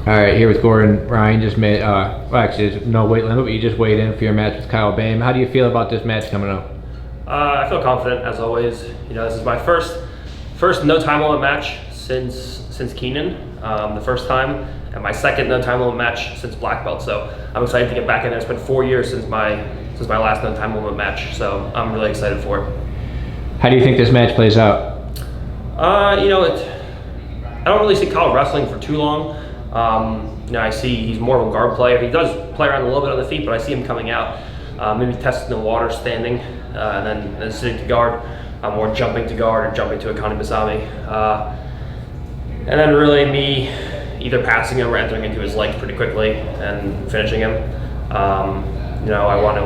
All right, here with Gordon. Ryan just made, well, actually, there's no weight limit, but you just weighed in for your match with Kyle Bame. How do you feel about this match coming up? I feel confident as always. You know, this is my first no time limit match since Keenan, the first time, and my second no time limit match since black belt. So I'm excited to get back in there. It's been 4 years since my last no time limit match. So I'm really excited for it. How do you think this match plays out? You know, I don't really see Kyle wrestling for too long. You know, I see he's more of a guard player. He does play around a little bit on the feet, but I see him coming out, maybe testing the water standing, and then sitting to guard, or jumping to guard or jumping to a Kani Basami. And then really me either passing him or entering into his legs pretty quickly and finishing him. You know, I want to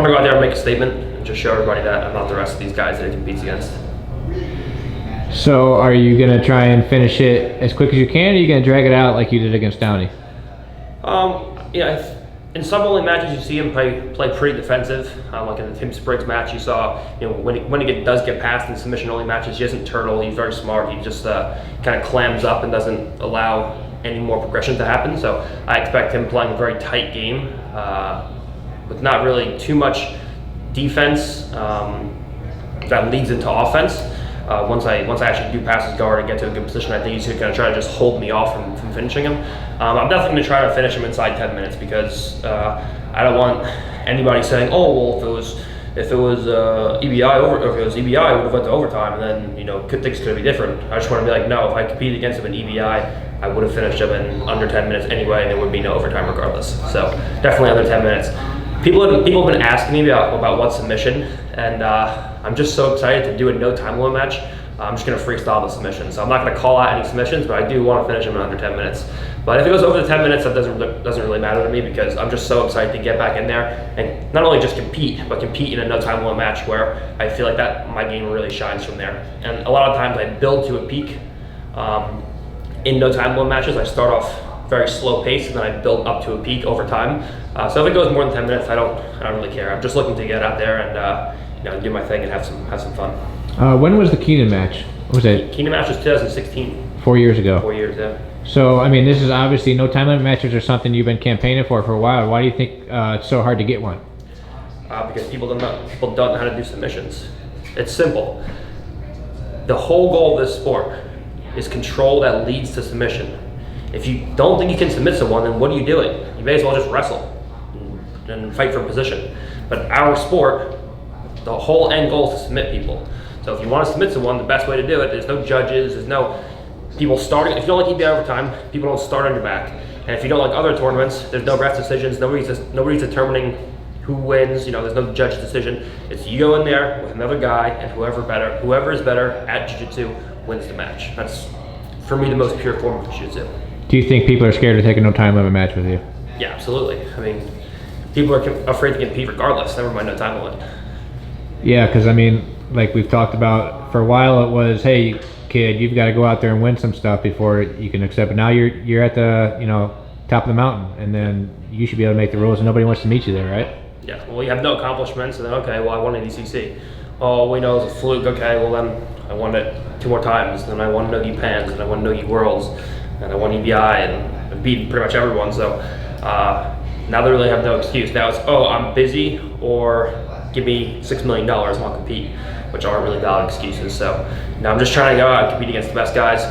go out there and make a statement and just show everybody that I'm not the rest of these guys that he competes against. So are you going to try and finish it as quick as you can, or are you going to drag it out like you did against Downey? Yeah, in sub-only matches you see him play pretty defensive. Like in the Tim Spriggs match, you saw, you know, when he does get past in submission-only matches, he doesn't turtle. He's very smart. He just kind of clams up and doesn't allow any more progression to happen. So I expect him playing a very tight game with not really too much defense that leads into offense. Once I actually do pass his guard and get to a good position, I think he's going to try to just hold me off from finishing him. I'm definitely going to try to finish him inside 10 minutes because I don't want anybody saying, oh, well, if it was EBI over, or if it was EBI, we would have went to overtime, and then, you know, things could be different. I just want to be like, no, if I competed against him in EBI, I would have finished him in under 10 minutes anyway, and there would be no overtime regardless. So definitely under 10 minutes. People have been asking me about what submission, and I'm just so excited to do a no time limit match. I'm just going to freestyle the submission. So I'm not going to call out any submissions, but I do want to finish them in under 10 minutes. But if it goes over the 10 minutes, that doesn't really matter to me because I'm just so excited to get back in there and not only just compete, but compete in a no time limit match where I feel like that my game really shines from there. And a lot of times I build to a peak in no time limit matches. I start off very slow pace and then I build up to a peak over time. So if it goes more than 10 minutes, I don't really care. I'm just looking to get out there and you know, do my thing and have some fun. When was the Keenan match? What was that? Keenan match was 2016. 4 years ago. 4 years, yeah. So, I mean, this is obviously no time limit matches are something you've been campaigning for a while. Why do you think it's so hard to get one? Because people don't know how to do submissions. It's simple. The whole goal of this sport is control that leads to submission. If you don't think you can submit someone, then what are you doing? You may as well just wrestle and fight for position. But our sport, the whole end goal is to submit people. So if you want to submit someone, the best way to do it, there's no judges, there's no people starting. If you don't like EBI overtime, people don't start on your back. And if you don't like other tournaments, there's no ref decisions, nobody's determining who wins, you know, there's no judge decision. It's you go in there with another guy and whoever is better at jiu-jitsu wins the match. That's, for me, the most pure form of jiu-jitsu. Do you think people are scared to take a no time limit match with you? Yeah, absolutely. I mean, people are afraid to compete regardless, never mind no time limit. Yeah, because I mean, like we've talked about, for a while it was, hey kid, you've got to go out there and win some stuff before you can accept it. Now you're at the, you know, top of the mountain, and then you should be able to make the rules, and nobody wants to meet you there, right? Yeah, well, you have no accomplishments, and then, okay, well, I won an ECC. Oh, we know it's a fluke. Okay, well, then I won it 2 more times, and then I won Nogi Pans, and I won Nogi Worlds, and I won EBI, and I beat pretty much everyone. So now they really have no excuse. Now it's, oh, I'm busy, or give me $6 million and I'll compete, which aren't really valid excuses. So now I'm just trying to go out and compete against the best guys.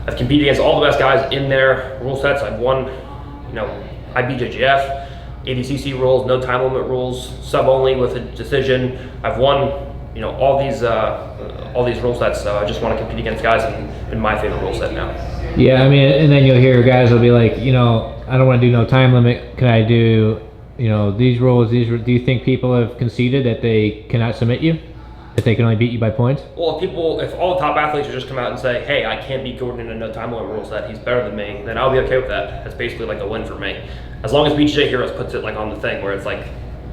I've competed against all the best guys in their rule sets. I've won, you know, IBJJF, ADCC rules, no time limit rules, sub only with a decision. I've won, you know, all these rule sets. So I just want to compete against guys in my favorite rule set now. Yeah, I mean, and then you'll hear guys will be like, you know, I don't want to do no time limit. Can I do, you know, these rules? Do you think people have conceded that they cannot submit you? That they can only beat you by points? Well, if all the top athletes would just come out and say, hey, I can't beat Gordon in a no time limit rule set, he's better than me, then I'll be okay with that. That's basically like a win for me. As long as BJJ Heroes puts it like on the thing where it's like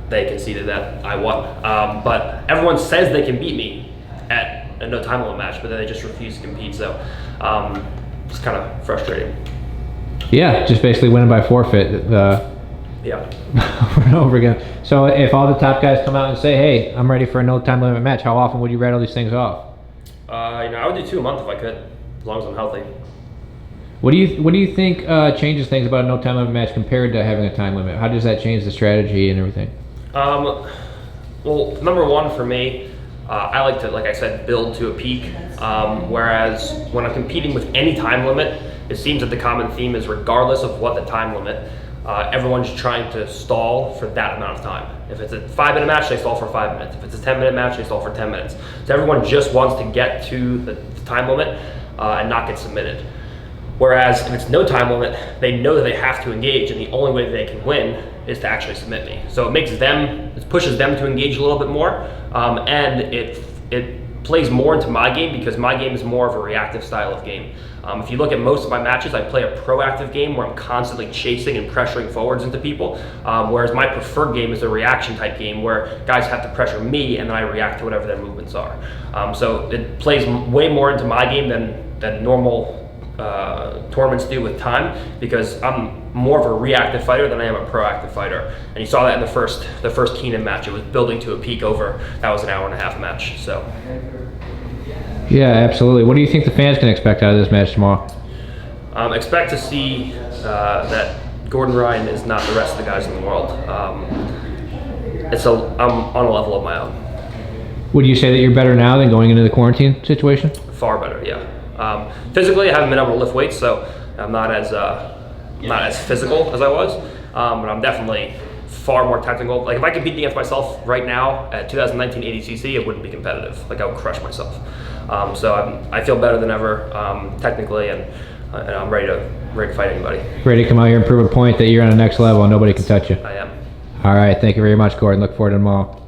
they conceded that I won. But everyone says they can beat me at a no time limit match, but then they just refuse to compete. So it's kind of frustrating. Yeah, just basically winning by forfeit. Yeah. Over and over again. So if all the top guys come out and say, hey, I'm ready for a no time limit match, how often would you rattle these things off? You know, I would do 2 a month if I could, as long as I'm healthy. What do you think changes things about a no time limit match compared to having a time limit? How does that change the strategy and everything? Well, number one for me, I like to, like I said, build to a peak. Whereas when I'm competing with any time limit, it seems that the common theme is regardless of what the time limit, everyone's trying to stall for that amount of time. If it's a 5-minute match, they stall for 5 minutes. If it's a 10-minute match, they stall for 10 minutes. So everyone just wants to get to the time limit and not get submitted. Whereas if it's no time limit, they know that they have to engage, and the only way they can win is to actually submit me. So it pushes them to engage a little bit more, and it plays more into my game because my game is more of a reactive style of game. If you look at most of my matches, I play a proactive game where I'm constantly chasing and pressuring forwards into people, whereas my preferred game is a reaction type game where guys have to pressure me and then I react to whatever their movements are. So it plays way more into my game than normal tournaments do with time, because I'm more of a reactive fighter than I am a proactive fighter. And you saw that in the first Keenan match. It was building to a peak that was an hour and a half match. So yeah, absolutely. What do you think the fans can expect out of this match tomorrow? Expect to see that Gordon Ryan is not the rest of the guys in the world. I'm on a level of my own. Would you say that you're better now than going into the quarantine situation? Far better, yeah. Physically, I haven't been able to lift weights, so I'm not as physical as I was. But I'm definitely far more technical. Like if I competed against myself right now at 2019 ADCC, it wouldn't be competitive. Like I would crush myself. So I feel better than ever technically, and I'm ready to fight anybody. Ready to come out here and prove a point that you're on the next level and nobody can touch you. I am. All right, thank you very much, Gordon. Look forward to tomorrow.